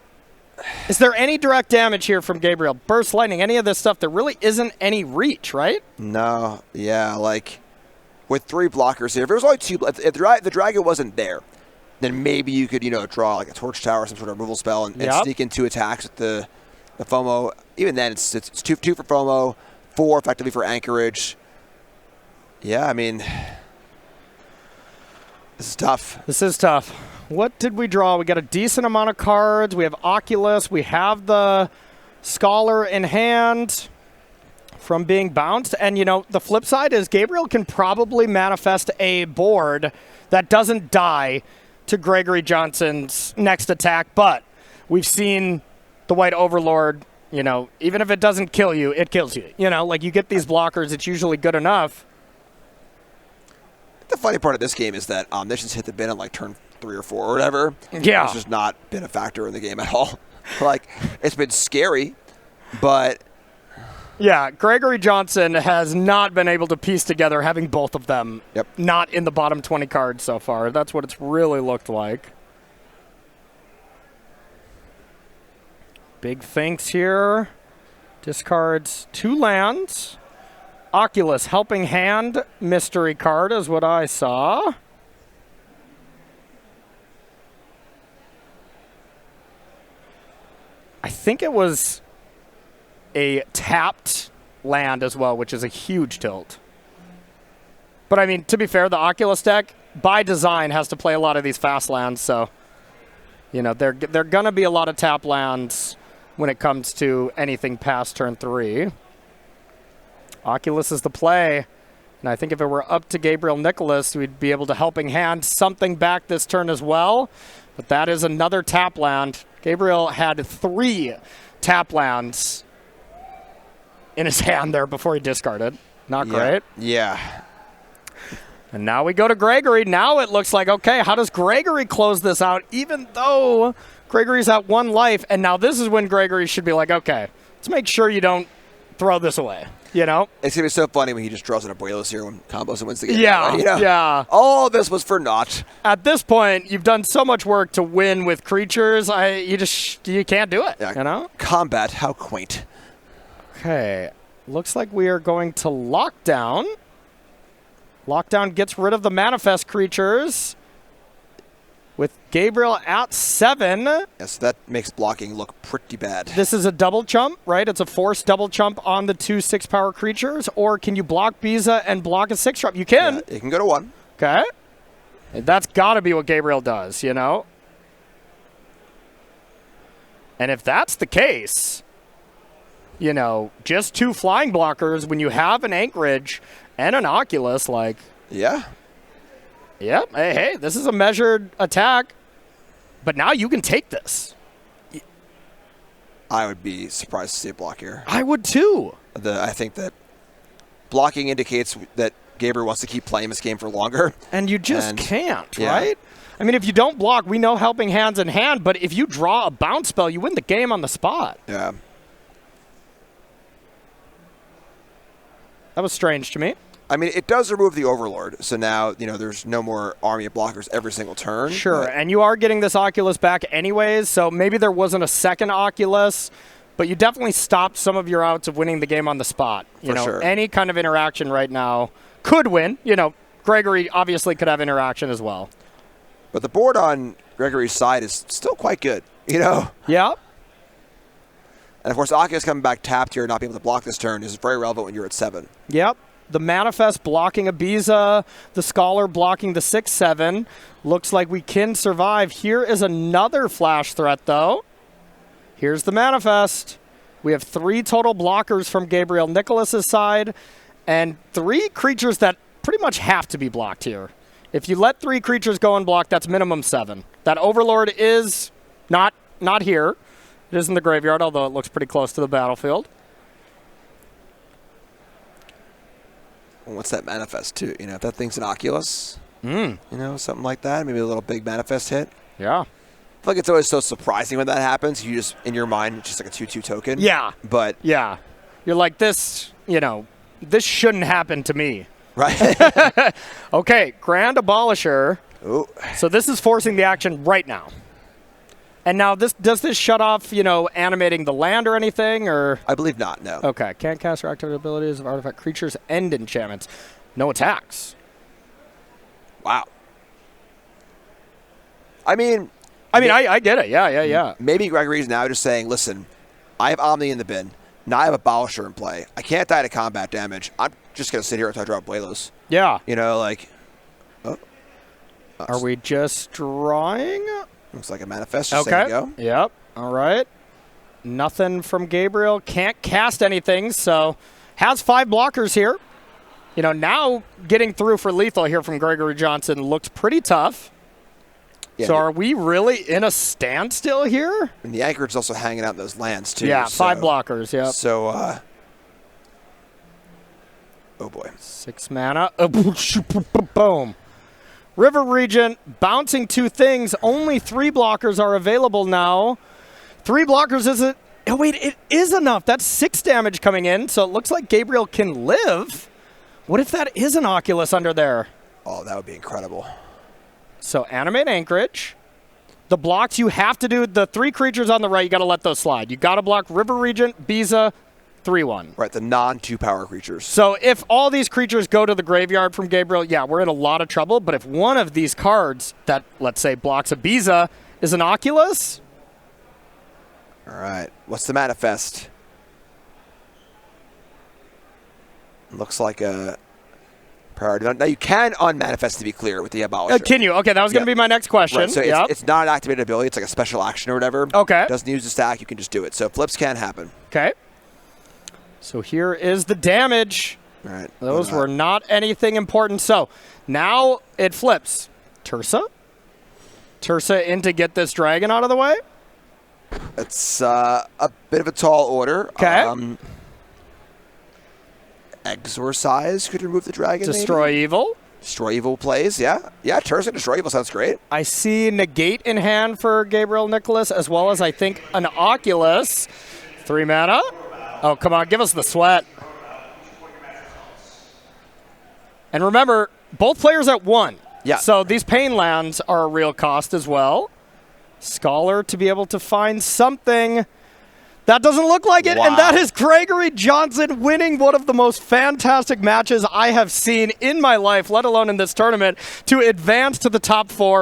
Is there any direct damage here from Gabriel? Burst Lightning, any of this stuff? There really isn't any reach, right? No. Yeah, like with 3 blockers here. If there was only 2, if the dragon wasn't there, then maybe you could, draw like a Torch Tower or some sort of removal spell and sneak in 2 attacks with the FOMO. Even then, it's 2 for FOMO, 4 effectively for Anchorage. Yeah, I mean, this is tough. This is tough. What did we draw? We got a decent amount of cards. We have Oculus. We have the Scholar in hand from being bounced. And, the flip side is Gabriel can probably manifest a board that doesn't die to Gregory Johnson's next attack. But we've seen the White Overlord, even if it doesn't kill you, it kills you. Like you get these blockers, it's usually good enough. The funny part of this game is that Omniscience hit the bin on like turn 3 or 4 or whatever. Yeah. It's just not been a factor in the game at all. Like, it's been scary, but... Yeah, Gregory Johnson has not been able to piece together having both of them not in the bottom 20 cards so far. That's what it's really looked like. Big thanks here. Discards 2 lands. Oculus, Helping Hand, mystery card is what I saw. I think it was a tapped land as well, which is a huge tilt. But I mean, to be fair, the Oculus deck, by design, has to play a lot of these fast lands, so, they're going to be a lot of tap lands when it comes to anything past turn 3. Oculus is the play, and I think if it were up to Gabriel Nicholas, we'd be able to Helping Hand something back this turn as well, but that is another tap land. Gabriel had 3 tap lands in his hand there before he discarded. Not great. Yeah. And now we go to Gregory. Now it looks like, okay, how does Gregory close this out, even though Gregory's at 1 life, and now this is when Gregory should be like, okay, let's make sure you don't throw this away. It's going to be so funny when he just draws an Abuelos here when combos and wins the game. Yeah, yeah. All this was for naught. At this point, you've done so much work to win with creatures. You can't do it, Combat, how quaint. Okay. Looks like we are going to Lockdown. Lockdown gets rid of the manifest creatures. With Gabriel at 7. Yes, that makes blocking look pretty bad. This is a double chump, right? It's a forced double chump on the 2 6-power creatures. Or can you block Biza and block a 6-drop? You can. Yeah, it can go to 1. Okay. That's got to be what Gabriel does, And if that's the case, just 2 flying blockers when you have an Anchorage and an Oculus, like... Yeah. Yep. Hey, this is a measured attack, but now you can take this. I would be surprised to see a block here. I would too. I think that blocking indicates that Gabriel wants to keep playing this game for longer. And you just can't, right? I mean, if you don't block, we know Helping Hands in hand, but if you draw a bounce spell, you win the game on the spot. Yeah. That was strange to me. I mean, it does remove the Overlord, so now, there's no more army of blockers every single turn. Sure, and you are getting this Oculus back anyways, so maybe there wasn't a second Oculus, but you definitely stopped some of your outs of winning the game on the spot. Sure. Any kind of interaction right now could win. Gregory obviously could have interaction as well. But the board on Gregory's side is still quite good, Yeah. And, of course, Oculus coming back tapped here and not being able to block this turn is very relevant when you're at 7. Yep. The Manifest blocking a Biza, the Scholar blocking the 6/7. Looks like we can survive. Here is another flash threat, though. Here's the Manifest. We have 3 total blockers from Gabriel Nicholas's side, and 3 creatures that pretty much have to be blocked here. If you let 3 creatures go unblocked, that's minimum 7. That Overlord is not here. It is in the graveyard, although it looks pretty close to the battlefield. What's that manifest too? You know, if that thing's an Oculus, you know, something like that. Maybe a little big manifest hit. Yeah. I feel like it's always so surprising when that happens. You just, in your mind, it's just like a 2/2 token. Yeah. But yeah, you're like, this, you know, this shouldn't happen to me. Right. Okay, Grand Abolisher. Ooh. So this is forcing the action right now. And now does this shut off, you know, animating the land or anything, or? I believe not, no. Okay, can't cast or activate abilities of artifact creatures and enchantments. No attacks. Wow. I mean, I get it. Yeah. maybe Gregory's now just saying, listen, I have Omni in the bin. Now I have Abolisher in play. I can't die to combat damage. I'm just going to sit here until I draw Blaylos. Yeah. You know, like... Oh. Are we just drawing? Looks like a manifest. Just okay. go. Yep. All right. Nothing from Gabriel. Can't cast anything, so has 5 blockers here. You know, now getting through for lethal here from Gregory Johnson looked pretty tough. Yeah, so are we really in a standstill here? And the Anchorage is also hanging out in those lands, too. Yeah, 5 blockers, yeah. So, oh, boy. 6 mana. Boom. River Regent, bouncing 2 things. Only 3 blockers are available now. 3 blockers isn't... Oh, wait, it is enough. That's 6 damage coming in, so it looks like Gabriel can live. What if that is an Oculus under there? Oh, that would be incredible. So animate Anchorage. The blocks you have to do, the 3 creatures on the right, you got to let those slide. You got to block River Regent, Biza, 3/1. Right, the non-2 power creatures. So if all these creatures go to the graveyard from Gabriel, yeah, we're in a lot of trouble. But if one of these cards that, let's say, blocks a Biza is an Oculus. All right, what's the manifest? Looks like a priority. Now you can unmanifest, to be clear, with the Abolisher. Can you? Okay, that was going to be my next question. Right, so it's not an activated ability. It's like a special action or whatever. Okay. Doesn't use the stack. You can just do it. So flips can happen. Okay. So here is the damage. All right. Those were not anything important. So now it flips. Tursa in to get this dragon out of the way. It's a bit of a tall order. Okay. Exorcise could remove the dragon. Destroy maybe? Evil. Destroy Evil plays, yeah. Yeah, Tursa, Destroy Evil sounds great. I see Negate in hand for Gabriel Nicholas, as well as, I think, an Oculus. 3 mana. Oh, come on, give us the sweat. And remember, both players at 1. Yeah. So these pain lands are a real cost as well. Scholar to be able to find something. That doesn't look like it, and that is Gregory Johnson winning one of the most fantastic matches I have seen in my life, let alone in this tournament, to advance to the top 4